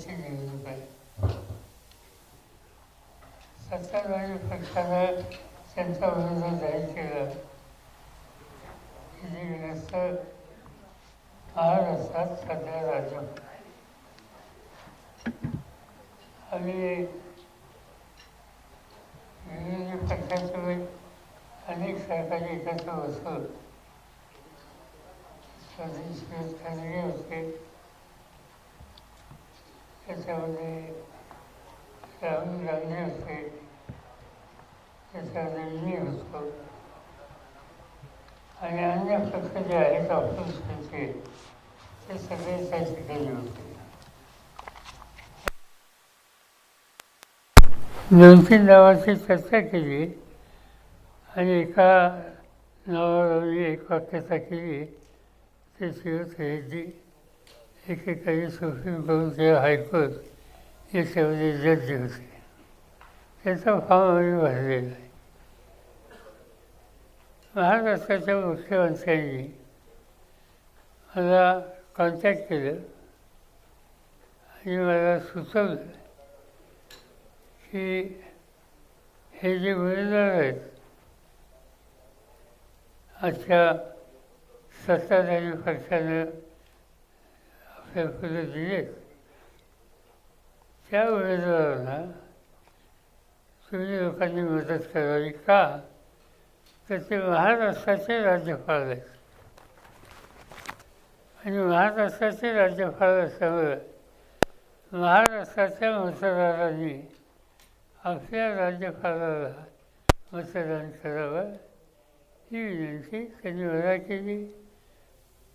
पक्षाची निवडणूक आहे. सत्ताधारी पक्षानं त्यांचा विरोध जाहीर केला की जे ग्रस्त महाराष्ट्रात सध्या राज्य आणि विरोधी पक्षाचे अनेक सरकारी एकत्र बसून स्वदेशी खाजगी होते, त्याच्यामध्ये राहुल गांधी होते, त्याच्यामध्ये मी होतो आणि अन्य पक्ष जे आहेत ऑपोजिशनचे ते सगळे त्या ठिकाणी होते. 2-3 नावाची चर्चा केली आणि एका नावावर एक वाक्यता केली. त्याची होते जी एकेकाळी सुप्रीम कोर्ट किंवा हायकोर्ट याच्यामध्ये जज होते. त्याचा फॉर्म आम्ही भरलेला आहे. महाराष्ट्राच्या मुख्यमंत्र्यांनी मला कॉन्टॅक्ट केलं आणि मला सुचवलं की हे जे उमेदवार आहेत आजच्या सत्ताधारी पक्षानं आपल्या पुढे दिलेत, त्या उमेदवारांना तुम्ही लोकांनी मदत करावी. का तर ते महाराष्ट्राचे राज्यपाल आहेत आणि महाराष्ट्राचे राज्यपाल असल्यामुळे महाराष्ट्राच्या मतदारांनी आपल्या राज्यपालाला मतदान करावं ही विनंती त्यांनी मला केली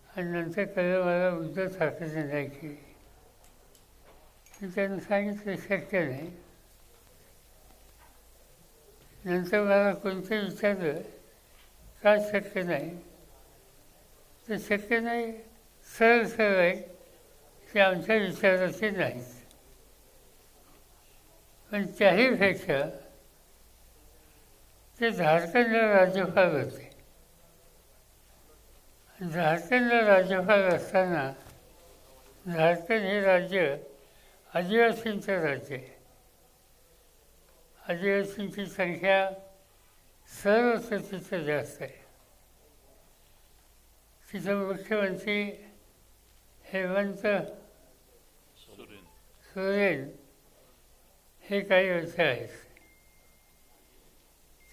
आणि नंतर कळलं मला उद्धव ठाकरे नाही केली. मी त्यांना सांगितलं शक्य नाही. नंतर मला कोणतं विचारलं का शक्य नाही, तर शक्य नाही सरळ सरळ आहे की आमच्या विचाराचे नाहीत. पण त्याहीपेक्षा ते झारखंडला राज्यपाल होते. झारखंडला राज्यपाल असताना झारखंड हे राज्य आदिवासींचं राज्य आहे. आदिवासींची संख्या सर्वत्र तिथं जास्त आहे. तिथं मुख्यमंत्री हेमंत सोरेन हे काही वर्ष आहेत.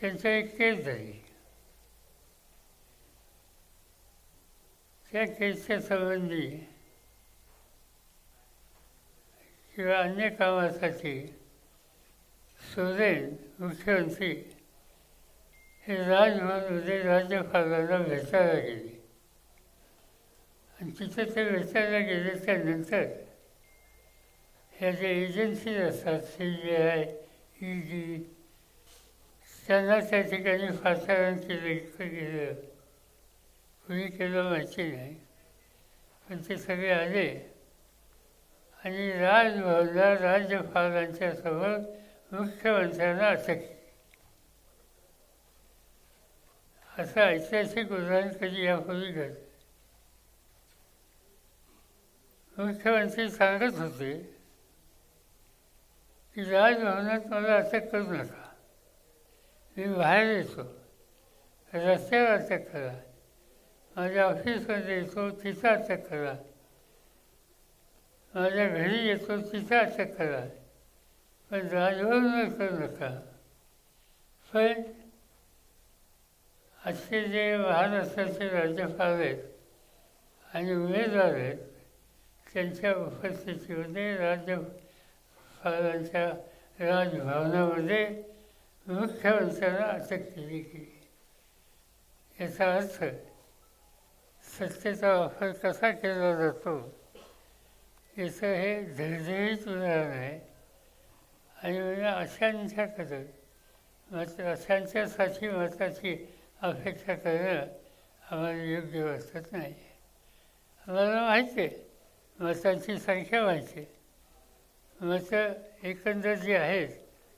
त्यांचं एक केस झाली. त्या केसच्या संबंधी किंवा अन्य कामासाठी सोरेन मुख्यमंत्री हे राजभवनमध्ये राज्यपालांना भेटायला गेले आणि तिथे ते भेटायला गेल्याच्यानंतर ह्या ज्या एजन्सीज असतात CBI, ED त्यांना त्या ठिकाणी पाचारण केलं. कुणी केलं माहिती नाही, पण ते सगळे आले आणि राजभवनला राज्यपालांच्या समोर मुख्यमंत्र्यांना अटक केली. असं ऐतिहासिक उदाहरण कधी यापूर्वी घडलं. मुख्यमंत्री सांगत होते की राजभवनात मला अटक करू नका, मी बाहेर येतो, रस्त्यावर अटक करा, माझ्या ऑफिसमध्ये येतो तिथं अटक करा, माझ्या घरी येतो तिथं अटक करा, पण राजभवनात करू नका. पण असे जे महाराष्ट्राचे राज्यपाल आहेत आणि उमेदवार आहेत त्यांच्या उपस्थितीमध्ये राज्यपालांच्या राजभवनामध्ये मुख्यमंत्र्यांना अटक केली गेली. याचा अर्थ सत्तेचा वापर कसा केला जातो याचं हे धडधडीत उदाहरण आहे. आणि म्हणजे अशांच्याकडं अशांच्यासाठी मताची अपेक्षा करणं आम्हाला योग्य वाटत नाही. आम्हाला माहिती आहे, मतांची संख्या माहिती आहे. मतं एकंदर जी आहेत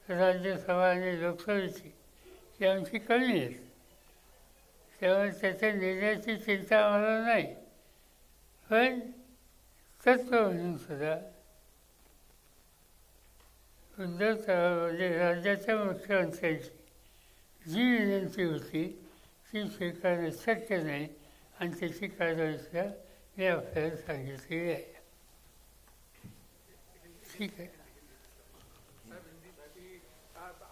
राज्यसभा आणि लोकसभेची ती आमची कमी आहेत. त्यामुळे त्याच्या निर्णयाची चिंता आम्हाला नाही. पण तत्त्व म्हणून सुद्धा म्हणजे राज्याच्या मुख्यमंत्र्यांची जी विनंती होती ती स्वीकारणं शक्य नाही आणि त्याची कारवाईसुद्धा मी आपल्याला सांगितलेली आहे. ठीक आहे.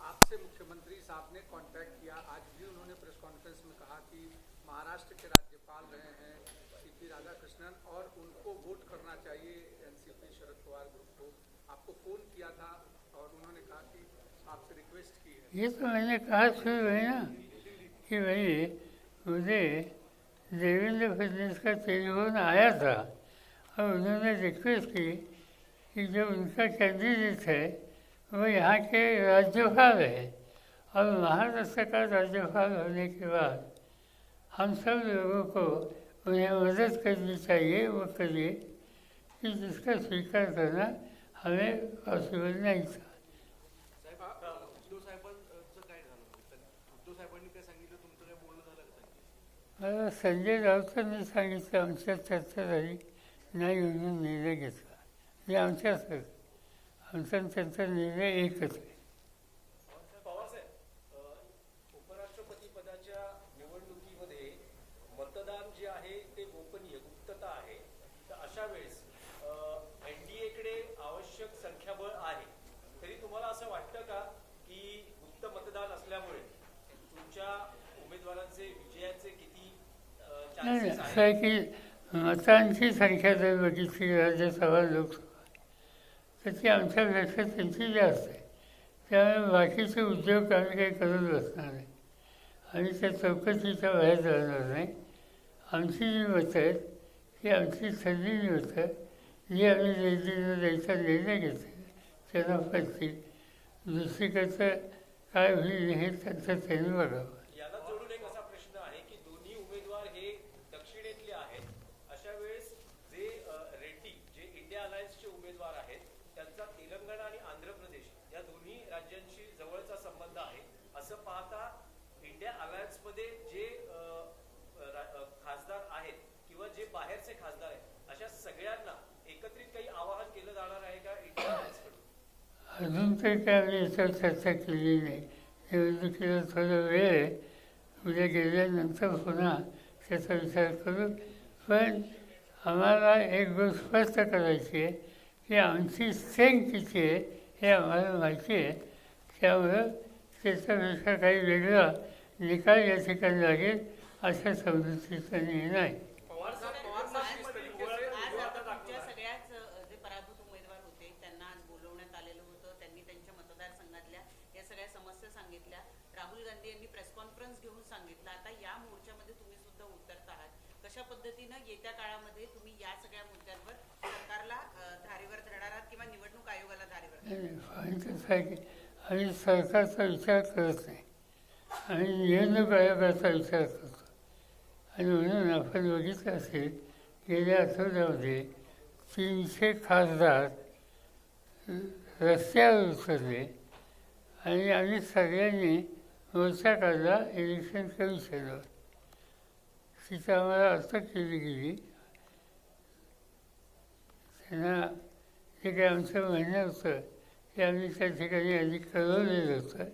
आपसे मुख्यमंत्री साहब ने कांटेक्ट किया, आज भी उन्होंने प्रेस कॉन्फ्रेंस में कहा कि महाराष्ट्र के राज्यपाल रहे हैं सीपी राधाकृष्णन और उनको वोट करना चाहिए एनसीपी शरद पवार ग्रुप को। आपको फोन किया था और उन्होंने कहा कि आपसे रिक्वेस्ट की है। ये तो मैंने कहा शुरू है ना कि भाई मुझे देवेंद्र फडणवीस का टेलीफोन आया था और उन्होंने रिक्वेस्ट की कि जो उनका कैंडिडेट है वो यहाँ के राज्यपाल है और महाराष्ट्र का राज्यपाल होने के बाद हम सब लोगों को उन्हें मदद करनी चाहिए, वो करिए कि जिसका स्वीकार करना हमें पॉसिबल नहीं था. मला संजय राऊतांनी सांगितलं आमच्या चर्चा झाली नाही म्हणून निर्णय घेतला. हे आमच्यासारखं आमचा त्यांचा निर्णय एकच आहे. पवार साहेब, उपराष्ट्रपती पदाच्या निवडणुकीमध्ये मतदान जे आहे ते गोपनीय गुप्तता आहे. तर अशा वेळेस एनडीएकडे आवश्यक संख्याबळ आहे, तरी तुम्हाला असं वाटतं का की गुप्त मतदान असल्यामुळे तुमच्या उमेदवारांचे विजयाचे किती नाही, असं आहे की मतांची संख्या जर बघितली राज्यसभा लोकसभा तर ती आमच्यापेक्षा त्यांची जास्त आहे. त्यामुळे बाकीचे उद्योग आम्ही काही करत बसणार नाही आणि त्या चौकशीच्या बाहेर जाणार नाही. आमची जी मतं आहेत ती आमची ठरलेली मतं जी आम्ही दिल्लीला द्यायचा निर्णय घेतला त्यांना पडतील. दुसरीकडचं काय होईल हे त्यांचं त्यांनी बघावं. याला जोडून एक असा प्रश्न आहे की दोन्ही उमेदवार हे दक्षिणेतले आहेत. अशा वेळेस जे रेड्डी जे इंडिया अलायन्सचे उमेदवार आहेत त्यांचा तेलंगणा आणि आंध्र प्रदेश या दोन्ही राज्यांशी जवळचा संबंध आहे. असं पाहता इंडिया अलायन्समध्ये जे खासदार आहेत किंवा जे बाहेरचे खासदार आहेत अशा सगळ्यांना एकत्रित काही आवाहन केलं जाणार आहे का इंडिया अलायन्सकडून? अजून तरी काय आम्ही याच्यावर चर्चा केली नाही. निवडणुकीला थोडा वेळ आहे, उद्या गेल्यानंतर पुन्हा त्याचा विचार करू. पण आम्हाला एक गोष्ट स्पष्ट करायची आहे की आमची स्ट्रेंथ किती आहे हे आम्हाला माहिती आहे. त्यामुळं त्याच्यापेक्षा काही वेगळा निकाल या ठिकाणी लागेल अशा समजुतीचा निर्णय नाही. सगळ्याच जे पराभूत उमेदवार होते त्यांना आज बोलवण्यात आलेलं होतं. त्यांनी त्यांच्या मतदारसंघातल्या या सगळ्या समस्या सांगितल्या. राहुल गांधी यांनी प्रेस कॉन्फरन्स घेऊन सांगितलं. आता या मोर्चामध्ये तुम्ही सुद्धा उतरत आहात. कशा पद्धतीनं येत्या काळामध्ये तुम्ही या सगळ्या मुद्द्यांवर सरकारला धारेवर धरणार आहात किंवा निवडणूक आयोगाला धारेवर? कसं आहे की आम्ही सरकारचा विचार करत नाही, आम्ही निवडणूक आयोगाचा विचार करतो. आणि म्हणून आपण बघितलं असेल गेल्या आठवड्यामध्ये 300 खासदार रस्त्यावर उतरले आणि आम्ही सगळ्यांनी मोर्चा काढला इलेक्शन कमिशनवर. तिथं आम्हाला अटक केली गेली. त्यांना जे काही आमचं म्हणणं होतं ते आम्ही त्या ठिकाणी आधी कळवलेलं होतं.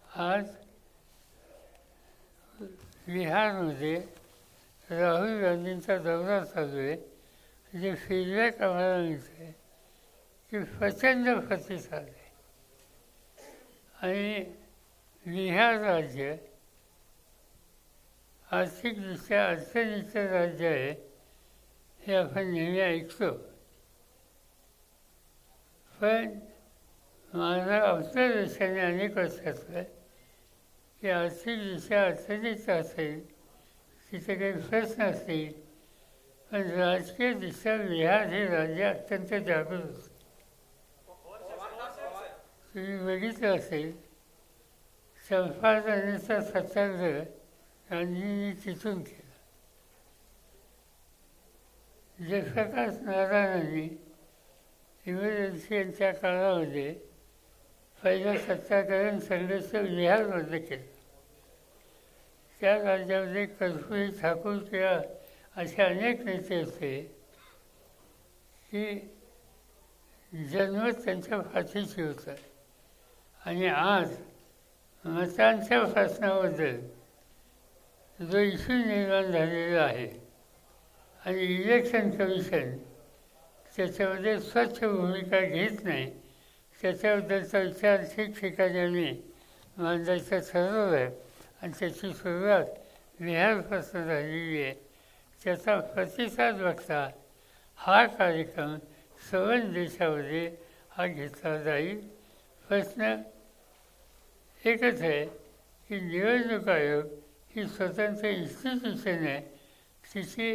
आज बिहारमध्ये राहुल गांधींचा दौरा चालू आहे. जे फीडबॅक आम्हाला मिळतं आहे की प्रचंड प्रतिसाद आहे आणि बिहार राज्य आर्थिकदृष्ट्या अडचणीचं राज्य आहे हे आपण नेहमी ऐकतो. पण माझं ऑब्झर्वेशन अनेक वर्षाचं की आर्थिकदृष्ट्या अडचणीचं असेल तिथे काही प्रश्न असतील, पण राजकीयदृष्ट्या बिहार हे राज्य अत्यंत जागृत होते. तुम्ही बघितलं असेल चंपारणाचा सत्याग्रह गांधींनी तिथून केला. जयप्रकाश नारायणांनी इमर्जन्सीच्या काळामध्ये पहिला सत्याग्रह संघर्ष बिहारमध्ये केला. त्या राज्यामध्ये कर्पूरी ठाकूर किंवा असे अनेक नेते होते की जन्मच त्यांच्या फाशीची होतं. आणि आज मतांच्या प्रश्नाबद्दल जो इश्यू निर्माण झालेला आहे आणि इलेक्शन कमिशन त्याच्यामध्ये स्वच्छ भूमिका घेत नाही, त्याच्याबद्दलचा विचार ठिकठिकाणी मांडायचं ठरवलं आहे आणि त्याची सुरुवात बिहारपासून झालेली आहे. त्याचा प्रतिसाद बघता हा कार्यक्रम सर्व देशामध्ये हा घेतला जाईल. प्रश्न एकच आहे की निवडणूक आयोग ही स्वतंत्र इन्स्टिट्यूशन आहे. तिची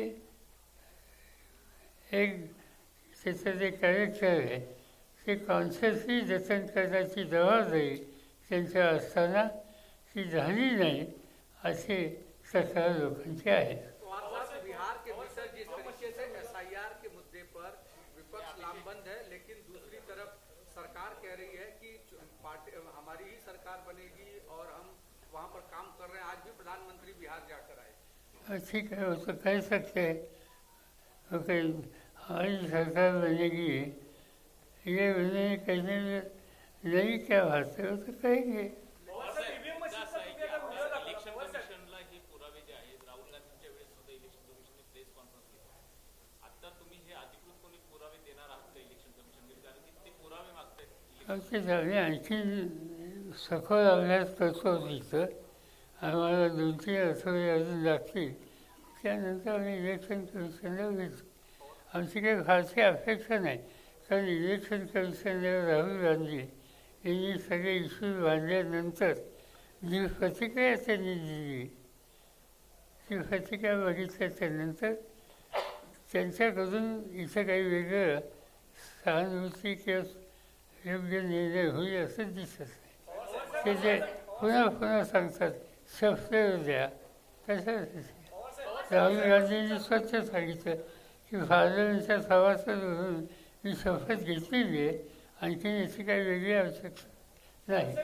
एक त्याचं जे कॅरेक्टर आहे ते कॉन्शियसली जतन करण्याची जबाबदारी त्यांच्या असताना ती झाली नाही अशी तक्रार लोकांची आहे. बिहार के भीतर जिस तरीके से SIR के मुद्दे पर विपक्ष लामबंद है, लेकिन दूसरी तरफ सरकार कह रही है कि पार्टी हमारी ही सरकार बनेगी और हम वहाँ पर काम कर रहे हैं. आज भी प्रधानमंत्री बिहार जाकर आए. ठीक है, वो तो कह सकते हैं हमारी सरकार बनेगी, ये उन्हें कहने में नहीं क्या बात है, वो तो कहेंगे. इलेक्शन कमिशनला हे पुरावे जे आहेत, राहुल गांधींच्या वेळेस सुद्धा इलेक्शन कमिशनने प्रेस कॉन्फरन्स घेतली. आता तुम्ही हे अधिकृतपणे पुरावे देणार आहात का इलेक्शन कमिशनकडे, कारण की ते पुरावे मागतायत. ते आम्ही आणखी सखोल अभ्यास करतो तिथं. आम्हाला 2-3 आठवडे अजून लागतील. त्यानंतर आम्ही इलेक्शन कमिशनला भेटू. आमची काही फारशी अपेक्षा नाही, कारण इलेक्शन कमिशनला राहुल गांधी यांनी सगळे इश्यूज मांडल्यानंतर जी प्रतिक्रिया त्यांनी दिली, ती प्रतिक्रिया बघितल्याच्यानंतर त्यांच्याकडून इथं काही वेगळं सहानुभूती किंवा योग्य निर्णय होईल असं दिसत नाही. ते जे पुन्हा पुन्हा सांगतात शस्त्र द्या, तसंच राहुल गांधींनी स्वच्छ सांगितलं की पार्लमेंटच्या सभासद म्हणून मी शपथ घेतलेली आहे, आणखी याची काही वेगळी आवश्यकता नाही.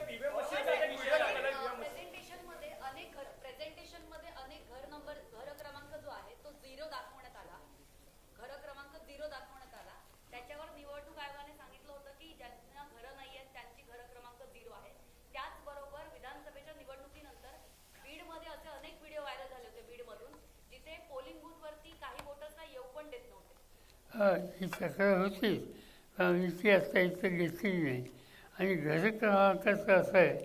घर क्रमांक जो आहे तो 0 दाखवण्यात आला. घर क्रमांक 0 दाखवण्यात आला. त्याच्यावर निवडणूक आयोगाने सांगितलं होतं की ज्यांना घरं नाही आहेत त्यांची घर क्रमांक 0 आहे. त्याचबरोबर विधानसभेच्या निवडणुकीनंतर बीडमध्ये असे अनेक व्हिडिओ व्हायरल झाले होते बीडमधून, जिथे पोलिंग बूथवरती काही वोटर्सना येऊ पण देत नव्हते. ही तक्रार होती, आम्ही ती आता इथं घेतली नाही. आणि घर क्रमांकाचं असं आहे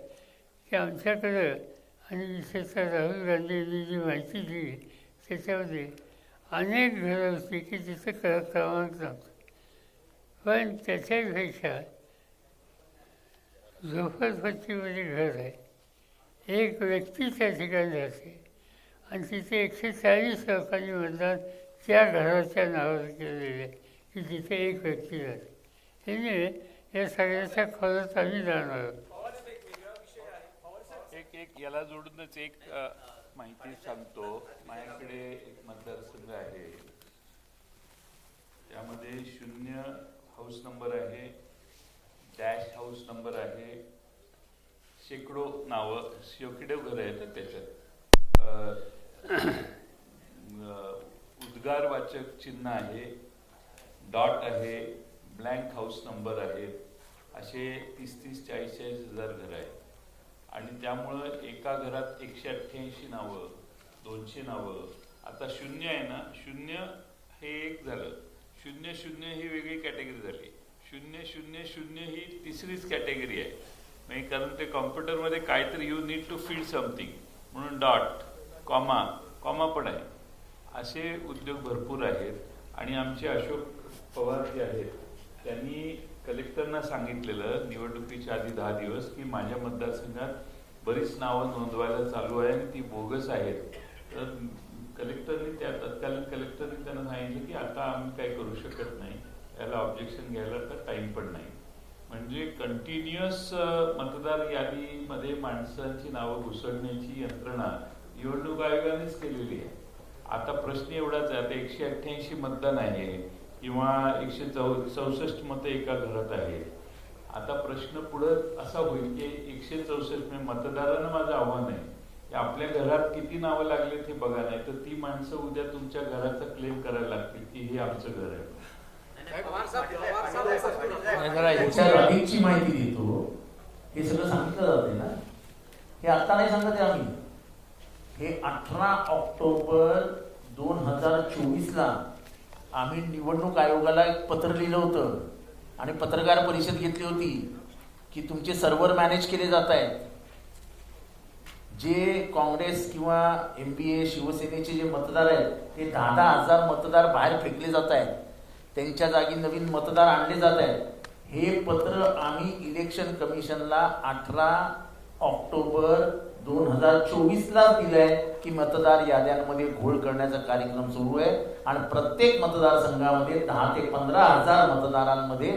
की आमच्याकडं आणि विशेषतः राहुल गांधींनी जी माहिती दिली त्याच्यामध्ये अनेक घरं होती की जिथं क्रमांक नव्हतं. पण त्याच्यापेक्षा झोपडपट्टीमध्ये घर आहे, एक व्यक्ती त्या ठिकाणी राहते आणि तिथे 140 लोकांनी मतदान त्या घराच्या नावावर केलेलं आहे की जिथे एक व्यक्ती राहते. त्याने या सगळ्याच्या खोलात आम्ही जाणार आहोत. एक याला जोडूनच एक माहिती सांगतो. माझ्याकडे एक मतदारसंघ आहे, त्यामध्ये 0 हाऊस नंबर आहे, डॅश हाऊस नंबर आहे, शेकडो नावं, शेकडो घरं आहेत त्याच्यात. उद्गारवाचक चिन्ह आहे, डॉट आहे, ब्लँक हाऊस नंबर आहेत. असे 30-40 हजार घरं आहेत. आणि त्यामुळं एका घरात 188 नावं, 200 नावं. आता 0 आहे ना, 0 हे एक झालं, 00 ही वेगळी कॅटेगरी झाली, 000 ही तिसरीच कॅटेगरी आहे. म्हणजे कारण ते कॉम्प्युटरमध्ये काहीतरी you need to feed something म्हणून डॉट, कॉमा पण आहे. असे उद्योग भरपूर आहेत. आणि आमचे अशोक पवार जे आहेत त्यांनी कलेक्टरना सांगितलेलं निवडणुकीच्या आधी 10 दिवस की माझ्या मतदारसंघात बरीच नावं नोंदवायला चालू आहे आणि ती बोगस आहेत. तर तत्कालीन कलेक्टरने त्यांना सांगितलं की आता आम्ही काही करू शकत नाही, याला ऑब्जेक्शन घ्यायला तर टाईम पण नाही. म्हणजे कंटिन्युअस मतदार यादीमध्ये माणसांची नावं घुसळण्याची यंत्रणा निवडणूक आयोगानेच केलेली आहे. आता प्रश्न एवढाच आहे, आता 188 मतदान आहे किंवा 164 मतं एका घरात आहेत. आता प्रश्न पुढं असा होईल की 164 मतदारांना माझं आव्हान आहे की आपल्या घरात किती नावं लागले ते बघा, नाही तर ती माणसं उद्या तुमच्या घराचा क्लेम करायला लागतील की हे आमचं घर आहे. याच्यावर अधिकची माहिती देतो. हे सगळं सांगितलं जाते ना, हे आता नाही सांगत आहे आम्ही. हे 18 ऑक्टोबर 2024ला आम्ही निवडणूक आयोगाला एक पत्र लिहिलं होतं आणि पत्रकार परिषद घेतली होती की तुमचे सर्व्हर मॅनेज केले जात आहेत. जे काँग्रेस किंवा MBA शिवसेनेचे जे मतदार आहेत ते 10,000 मतदार बाहेर फेकले जात आहेत, त्यांच्या जागी नवीन मतदार आणले जात आहेत. हे पत्र आम्ही इलेक्शन कमिशनला 18 ऑक्टोबर 2024ला दिलंय की मतदार याद्यांमध्ये घोळ करण्याचा कार्यक्रम सुरू आहे आणि प्रत्येक मतदारसंघामध्ये 10 ते 15,000 मतदारांमध्ये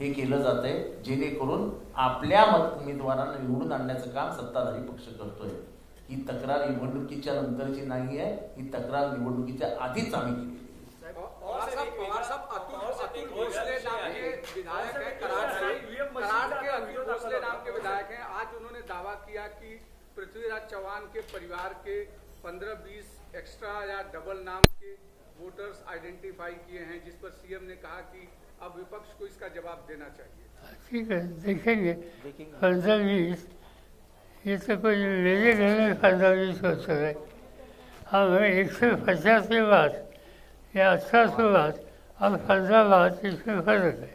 हे केलं जात आहे, जेणेकरून आपल्या उमेदवारांना निवडून आणण्याचं काम सत्ताधारी पक्ष करतोय. ही तक्रार निवडणुकीच्या नंतरची नाही आहे, ही तक्रार निवडणुकीच्या आधीच आम्ही केली. विधायक हैं, आज उन्होंने दावा किया कि पृथ्वीराज चौहान के परिवार के 15-20 एक्स्ट्रा या डबल नाम के वोटर्स आइडेंटिफाई किए हैं, जिस पर CM ने कहा कि अब विपक्ष को इसका जवाब देना चाहिए. ठीक है, देखेंगे. 15-20 ये तो कोई मेरे घर में 15-20 हो सकता है. हम 150 के बाद या 18 के बाद और 15 बाद इसमें फर्क है.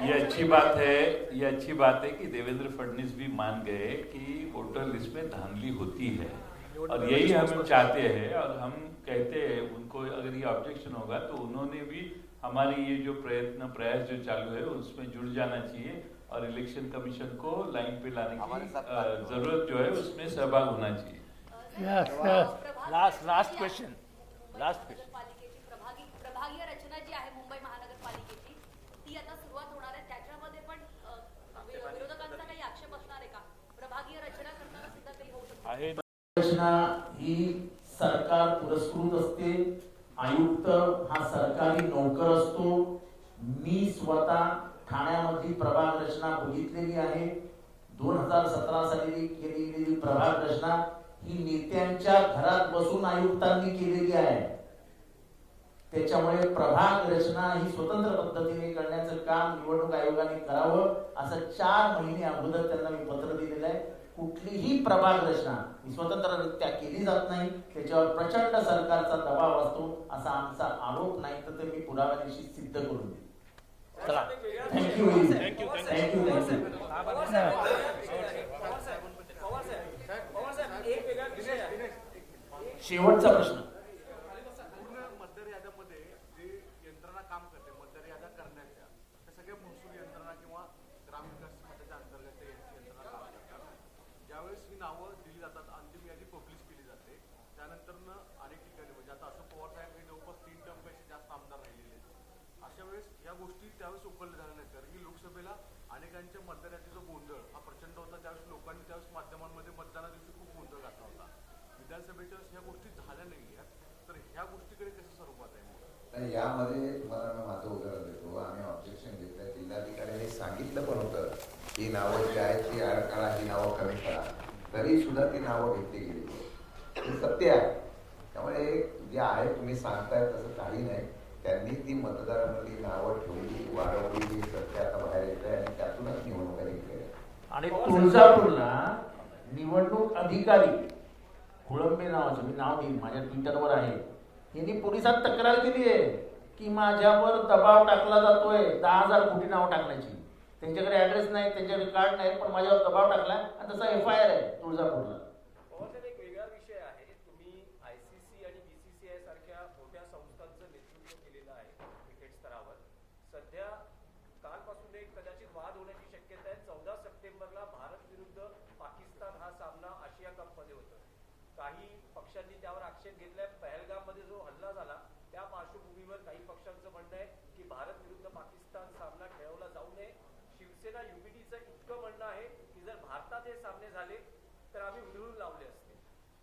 ये अच्छी बात है, ये अच्छी बात है कि देवेंद्र फडणवीस भी मान गए कि वोटर लिस्ट में धांधली होती है और यही हम चाहते हैं. और हम कहते हैं उनको अगर ये ऑब्जेक्शन होगा तो उन्होंने भी हमारी ये जो प्रयास जो चालू है उसमें जुड़ जाना चाहिए और इलेक्शन कमीशन को लाइन पे लाने की जरूरत जो है उसमें सहभाग होना चाहिए. Last question. प्रभागीय रचना जी आहे मुंबई महानगरपालिकेची ती आता सुरुवात होणार आहे. त्याच्यामध्ये पण विरोधकांचा काही आक्षेप असणार आहे का? प्रभागीय रचना करताना सुद्धा काही होऊ शकतं. रचना ही सरकार पुरस्कृत असते. आयुक्त हा सरकारी नोकर असतो. मी स्वतः ठाण्यामधली प्रभाग रचना बघितलेली आहे. 2017 साली केलेली प्रभाग रचना ही नेत्यांच्या घरात बसून आयुक्तांनी केलेली आहे. त्याच्यामुळे प्रभाग रचना ही स्वतंत्र पद्धतीने करण्याचं काम निवडणूक आयोगाने करावं असं 4 महिने अगोदर त्यांना मी पत्र दिलेलं आहे. कुठलीही प्रभाग रचना ही स्वतंत्ररित्या केली जात नाही, त्याच्यावर प्रचंड सरकारचा दबाव असतो असा आमचा आरोप नाही, तर ते मी पुराव्यानिशी सिद्ध करून देईन. चला, थँक्यू. शेवटचा प्रश्न. मतदार याद्यामध्ये जे यंत्रणा काम करते, मतदार याद्या करण्याच्या त्या सगळ्या महसूल यंत्रणा किंवा ग्रामविकास खात्याच्या अंतर्गत यंत्रणा काम करतात. ज्यावेळेस ही नावं दिली जातात, अंतिम यादी पब्लिश केली जाते, त्यानंतर अनेक ठिकाणी म्हणजे आता असं पवार साहेब हे जवळपास 3 टर्मपेक्षा जास्त आमदार राहिलेले आहेत. अशा वेळेस या गोष्टी त्यावेळेस उकलल्या झाल्या नाहीत, कारण की लोकसभेला अनेकांच्या मतदार यादीचा गोंधळ हा प्रचंड होता. त्यावेळेस लोकांनी त्यावेळेस माध्यमांमध्ये मतदाना दिवशी खूप गोंधळ घातला होता. विधानसभेच्या वेळेस ह्या गोष्टी झाल्या नाही आहेत, तर ह्या गोष्टीकडे कसं स्वरूपात आहे? यामध्ये तुम्हाला मी माझं उदाहरण देतो. आम्ही ऑब्जेक्शन घेतलं, जिल्हाधिकाऱ्यांनी सांगितलं पण होतं ही नावं जी आहेत ती ऍड करा, ही नावं कमी करा, तरी सुद्धा ती नावं घेतली गेली. हे सत्य आहे. त्यामुळे जे आहे तुम्ही सांगताय तसं काही नाही. त्यांनी ती मतदारांमधली नावं ठेवली, वाढवली, ही सत्य आता बाहेर येत आहे आणि त्यातूनच निवडणुका निघल्या. आणि तुळजापूरला निवडणूक अधिकारी हुळंबे नावाचं, मी नाव देईन, माझ्या ट्विटरवर आहे, यांनी पोलिसात तक्रार केली आहे की माझ्यावर दबाव टाकला जातोय 10,000 कोटी नाव टाकण्याची. त्यांच्याकडे ऍड्रेस नाही, त्यांच्याकडे कार्ड नाही, पण माझ्यावर दबाव टाकला आणि तसा FIR आहे तुळजापूरला. एक वेगळा विषय आहे. तुम्ही ICC आणि BCCI सारख्या मोठ्या संस्थांचं नेतृत्व केलेलं आहे क्रिकेट स्तरावर. सध्या कालपासून एक कदाचित वाद होण्याची शक्यता आहे. 14 सप्टेंबरला भारत विरुद्ध पाकिस्तान हा सामना आशिया कपमध्ये होता. काही पक्षांनी त्यावर आक्षेप घेतलाय. पहलगाममध्ये जो हल्ला झाला त्या पार्श्वभूमीवर काही पक्षांचं म्हणणं आहे की भारत विरुद्ध पाकिस्तान सामना खेळवला जाऊ नये. शिवसेना UBDचं इतकं म्हणणं आहे की जर भारतात हे सामने झाले तर आम्ही उधळून लावले असते.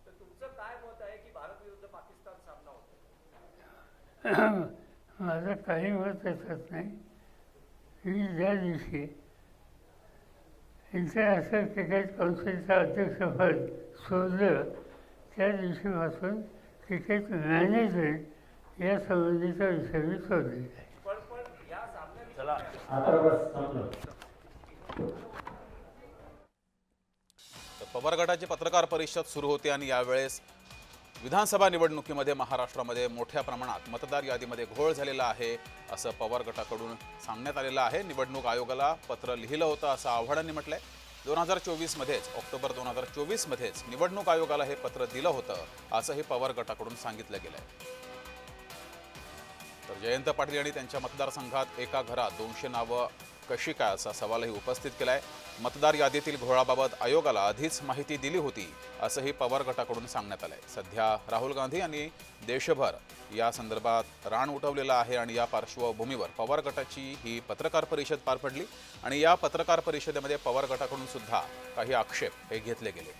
तर तुमचं काय मत आहे की भारत विरुद्ध पाकिस्तान सामना होतो? माझं काही मत येत नाही. मी ज्या दिवशी इंटरनॅशनल क्रिकेट काउन्सिलचं अध्यक्षपद सोडलं त्या दिवशीपासून क्रिकेट मॅनेजमेंट या संबंधीचा विषय मी सोडलेला आहे. तर पवार गटाची पत्रकार परिषद सुरू होती आणि यावेळेस विधानसभा निवडणुकीमध्ये महाराष्ट्रामध्ये मोठ्या प्रमाणात मतदार यादीमध्ये घोळ झालेला आहे असं पवार गटाकडून सांगण्यात आलेलं आहे. निवडणूक आयोगाला पत्र लिहिलं होतं असं आव्हाडांनी म्हटलंय. 2024मध्येच ऑक्टोबर 2024मध्येच निवडणूक आयोगाला हे पत्र दिलं होतं असंही पवार गटाकडून सांगितलं गेलंय. तर जयंत पाटील यांनी त्यांच्या मतदारसंघात एका घरात 200 नावं कशी काय असा सवालही उपस्थित केलाय. मतदार यादीतील घोळाबाबत आयोगाला आधीच माहिती दिली होती असंही पवार गटाकडून सांगण्यात आलंय. सध्या राहुल गांधी यांनी देशभर या संदर्भात रान उठवलेलं आहे आणि या पार्श्वभूमीवर पवार गटाची ही पत्रकार परिषद पार पडली आणि या पत्रकार परिषदेमध्ये पवार गटाकडून सुद्धा काही आक्षेप हे घेतले गेले.